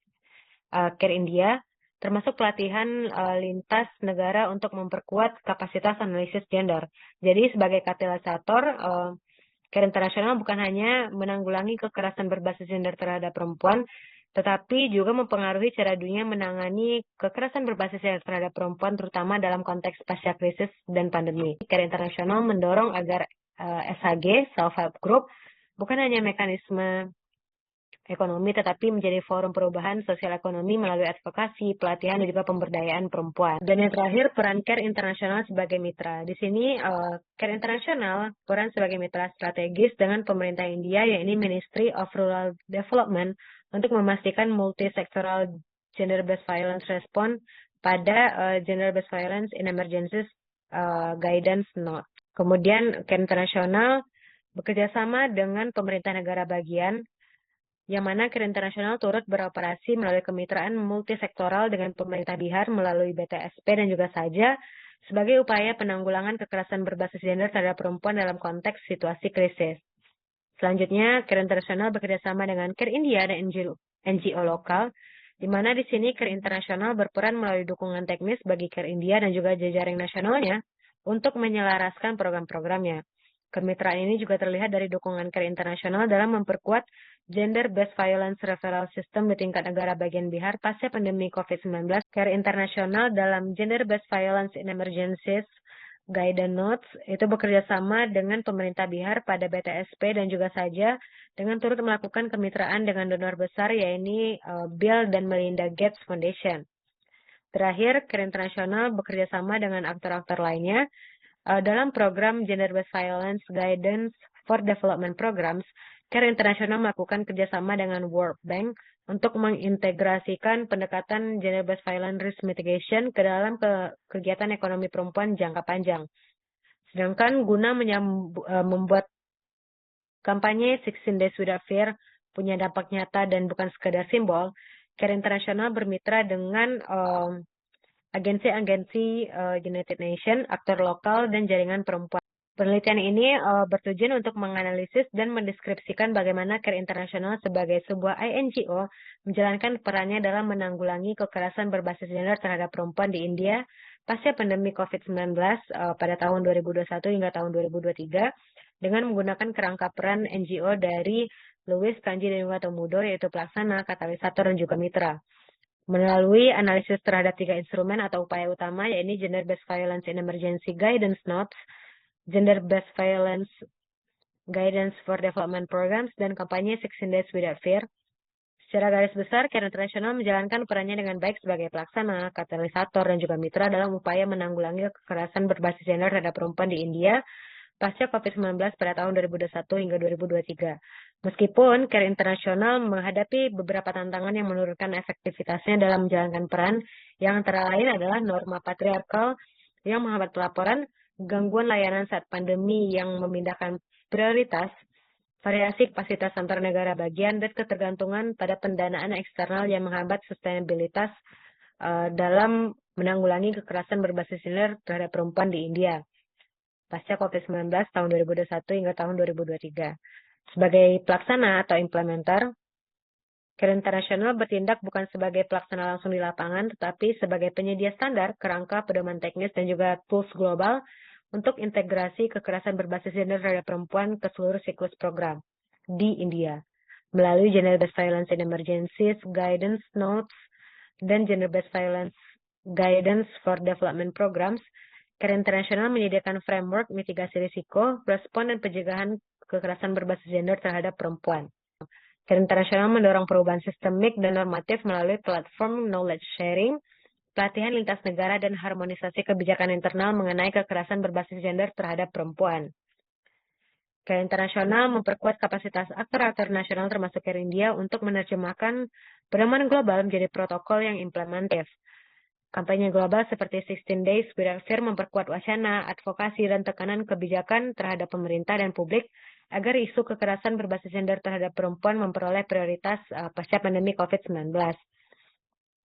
Care India, termasuk pelatihan lintas negara untuk memperkuat kapasitas analisis gender. Jadi sebagai katalisator, Care International bukan hanya menanggulangi kekerasan berbasis gender terhadap perempuan, tetapi juga mempengaruhi cara dunia menangani kekerasan berbasis gender terhadap perempuan, terutama dalam konteks pasca krisis dan pandemi. Care International mendorong agar SHG, Self-Help Group, bukan hanya mekanisme ekonomi, tetapi menjadi forum perubahan sosial ekonomi melalui advokasi, pelatihan, dan juga pemberdayaan perempuan. Dan yang terakhir, peran Care International sebagai mitra. Di sini, Care International peran sebagai mitra strategis dengan pemerintah India, yaitu Ministry of Rural Development, untuk memastikan multi-sektoral gender-based violence response pada gender-based violence in emergencies guidance note. Kemudian Care International bekerja sama dengan pemerintah negara bagian, yang mana Care International turut beroperasi melalui kemitraan multisektoral dengan pemerintah Bihar melalui BTSP dan juga Saja sebagai upaya penanggulangan kekerasan berbasis gender terhadap perempuan dalam konteks situasi krisis. Selanjutnya, Care International bekerjasama dengan Care India dan NGO lokal, di mana di sini Care International berperan melalui dukungan teknis bagi Care India dan juga jejaring nasionalnya untuk menyelaraskan program-programnya. Kemitraan ini juga terlihat dari dukungan Care International dalam memperkuat Gender-Based Violence Referral System di tingkat negara bagian Bihar pasca pandemi COVID-19. Care International dalam Gender-Based Violence in Emergencies Guidance Notes itu bekerja sama dengan pemerintah Bihar pada BTSP dan juga Saja dengan turut melakukan kemitraan dengan donor besar yaitu Bill dan Melinda Gates Foundation. Terakhir, Care International bekerja sama dengan aktor-aktor lainnya dalam program Gender-Based Violence Guidance for Development Programs. Care International melakukan kerjasama dengan World Bank untuk mengintegrasikan pendekatan Gender-Based Violence Risk Mitigation ke dalam kegiatan ekonomi perempuan jangka panjang. Sedangkan guna membuat kampanye 16 Days Without Fear punya dampak nyata dan bukan sekedar simbol, Care International bermitra dengan agensi-agensi United Nations, aktor lokal, dan jaringan perempuan. Penelitian ini bertujuan untuk menganalisis dan mendeskripsikan bagaimana Care International sebagai sebuah INGO menjalankan perannya dalam menanggulangi kekerasan berbasis gender terhadap perempuan di India pasca pandemi COVID-19 pada tahun 2021 hingga tahun 2023 dengan menggunakan kerangka peran NGO dari Louis, Kanji, dan juga Tomudo, yaitu pelaksana, katalisator, dan juga mitra. Melalui analisis terhadap 3 instrumen atau upaya utama, yaitu Gender-Based Violence in Emergency Guidance Notes, Gender-Based Violence Guidance for Development Programs, dan kampanye 16 Days Without Fear. Secara garis besar, Care International menjalankan perannya dengan baik sebagai pelaksana, katalisator, dan juga mitra dalam upaya menanggulangi kekerasan berbasis gender terhadap perempuan di India pasca COVID-19 pada tahun 2021 hingga 2023. Meskipun Care International menghadapi beberapa tantangan yang menurunkan efektivitasnya dalam menjalankan peran, yang antara lain adalah norma patriarkal yang menghambat pelaporan, gangguan layanan saat pandemi yang memindahkan prioritas, variasi kapasitas antar negara bagian, dan ketergantungan pada pendanaan eksternal yang menghambat sustainabilitas dalam menanggulangi kekerasan berbasis gender terhadap perempuan di India pasca COVID-19 tahun 2021 hingga tahun 2023. Sebagai pelaksana atau implementer, Care International bertindak bukan sebagai pelaksana langsung di lapangan, tetapi sebagai penyedia standar, kerangka, pedoman teknis, dan juga tools global untuk integrasi kekerasan berbasis gender terhadap perempuan ke seluruh siklus program di India. Melalui Gender-Based Violence in Emergencies Guidance Notes dan Gender-Based Violence Guidance for Development Programs, Care International menyediakan framework mitigasi risiko, respon, dan pencegahan kekerasan berbasis gender terhadap perempuan. Care International mendorong perubahan sistemik dan normatif melalui platform knowledge sharing, pelatihan lintas negara, dan harmonisasi kebijakan internal mengenai kekerasan berbasis gender terhadap perempuan. Care International memperkuat kapasitas aktor-aktor nasional termasuk Care India untuk menerjemahkan pedoman global menjadi protokol yang implementatif. Kampanye global seperti 16 Days Without Fear memperkuat wacana, advokasi, dan tekanan kebijakan terhadap pemerintah dan publik agar isu kekerasan berbasis gender terhadap perempuan memperoleh prioritas pasca pandemi COVID-19.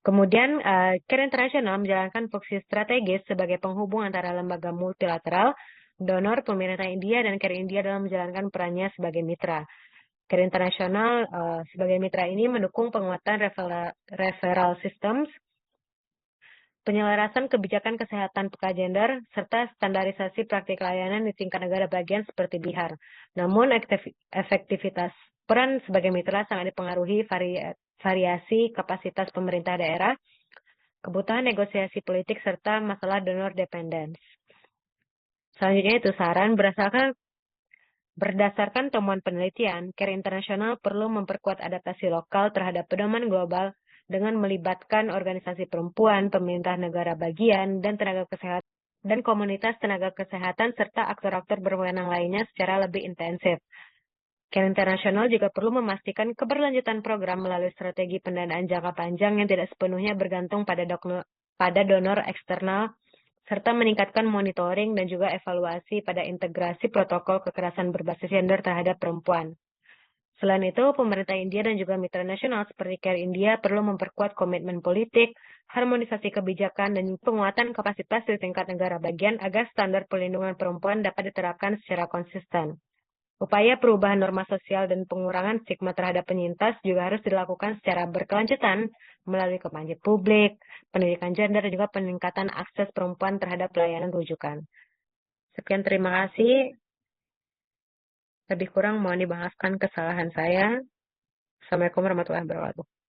Kemudian, Care International menjalankan fungsi strategis sebagai penghubung antara lembaga multilateral, donor, pemerintah India, dan Care India dalam menjalankan perannya sebagai mitra. Care International sebagai mitra ini mendukung penguatan referral systems, penyelarasan kebijakan kesehatan peka gender, serta standarisasi praktik layanan di tingkat negara bagian seperti Bihar. Namun, efektivitas peran sebagai mitra sangat dipengaruhi variasi kapasitas pemerintah daerah, kebutuhan negosiasi politik, serta masalah donor dependence. Selanjutnya itu saran berdasarkan temuan penelitian, Care International perlu memperkuat adaptasi lokal terhadap pedoman global dengan melibatkan organisasi perempuan, pemerintah negara bagian, dan tenaga kesehatan dan komunitas tenaga kesehatan serta aktor-aktor berwenang lainnya secara lebih intensif. Care International juga perlu memastikan keberlanjutan program melalui strategi pendanaan jangka panjang yang tidak sepenuhnya bergantung pada donor eksternal serta meningkatkan monitoring dan juga evaluasi pada integrasi protokol kekerasan berbasis gender terhadap perempuan. Selain itu, pemerintah India dan juga mitra nasional seperti Care India perlu memperkuat komitmen politik, harmonisasi kebijakan, dan penguatan kapasitas di tingkat negara bagian agar standar perlindungan perempuan dapat diterapkan secara konsisten. Upaya perubahan norma sosial dan pengurangan stigma terhadap penyintas juga harus dilakukan secara berkelanjutan melalui kampanye publik, pendidikan gender, dan juga peningkatan akses perempuan terhadap pelayanan rujukan. Sekian, terima kasih. Lebih kurang mohon dimaafkan kesalahan saya. Assalamualaikum warahmatullahi wabarakatuh.